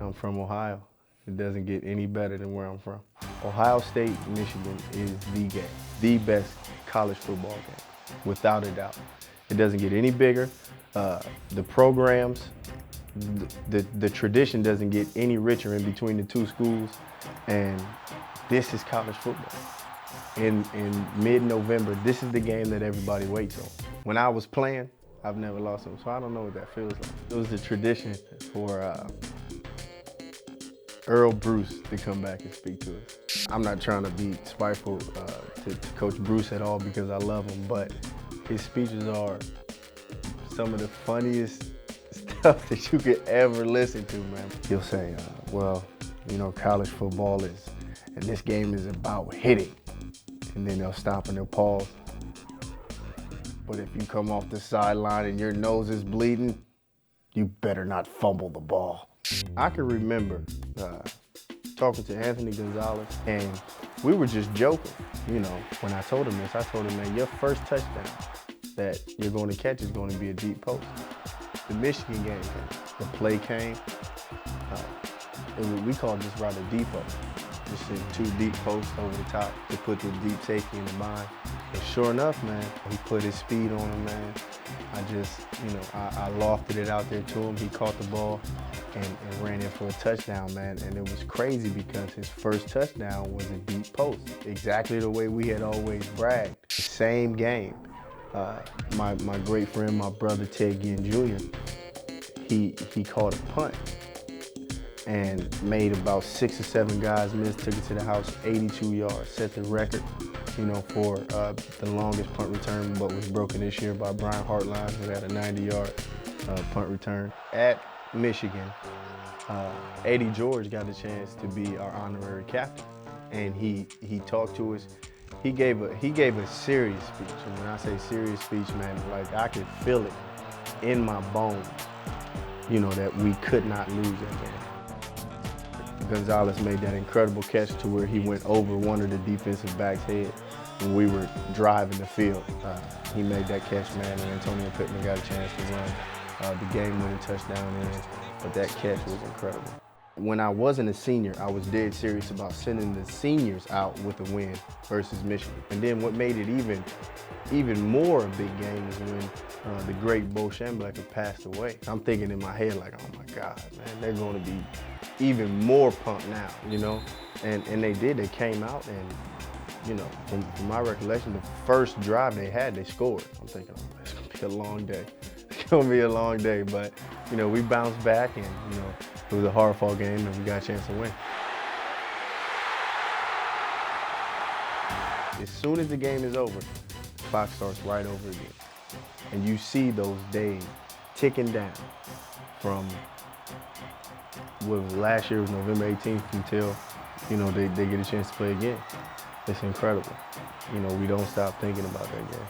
I'm from Ohio. It doesn't get any better than where I'm from. Ohio State, Michigan is the game, the best college football game, without a doubt. It doesn't get any bigger. The programs, the tradition doesn't get any richer in between the two schools, and this is college football. In mid-November, this is the game that everybody waits on. When I was playing, I've never lost them, so I don't know what that feels like. It was a tradition for Earl Bruce to come back and speak to us. I'm not trying to be spiteful to Coach Bruce at all because I love him, but his speeches are some of the funniest stuff that you could ever listen to, man. He'll say, well, you know, college football is, and this game is about hitting. And then they'll stop and they'll pause. But if you come off the sideline and your nose is bleeding, you better not fumble the ball. I can remember talking to Anthony Gonzalez, and we were just joking. You know, when I told him this, I told him, man, your first touchdown that you're going to catch is going to be a deep post. The Michigan game came, the play came, and we called this route a deep post. Just in two deep posts over the top to put the deep safety in the mind. And sure enough, man, he put his speed on him, man. I just, you know, I lofted it out there to him. He caught the ball and ran in for a touchdown, man. And it was crazy because his first touchdown was a deep post. Exactly the way we had always bragged. The same game. My great friend, my brother Ted Ginn Jr., he caught a punt and made about 6 or 7 guys miss, took it to the house, 82 yards, set the record, you know, for the longest punt return, but was broken this year by Brian Hartline, who had a 90-yard punt return. At Michigan, Eddie George got a chance to be our honorary captain, and he talked to us. He gave a serious speech, and when I say serious speech, man, like I could feel it in my bones, you know, that we could not lose that game. Gonzalez made that incredible catch to where he went over one of the defensive backs' head when we were driving the field. He made that catch, man, and Antonio Pittman got a chance to run the game-winning touchdown in, but that catch was incredible. When I wasn't a senior, I was dead serious about sending the seniors out with a win versus Michigan. And then what made it even more a big game is when the great Bo Schembechler passed away. I'm thinking in my head like, oh my God, man, they're going to be even more pumped now, you know? And they did, they came out and, you know, from my recollection, the first drive they had, they scored. I'm thinking, oh, it's gonna be a long day. It's gonna be a long day, but, you know, we bounced back and, you know, it was a hard-fought game and we got a chance to win. As soon as the game is over, the clock starts right over again. And you see those days ticking down from last year was November 18th until, you know, they get a chance to play again. It's incredible. You know, we don't stop thinking about that game.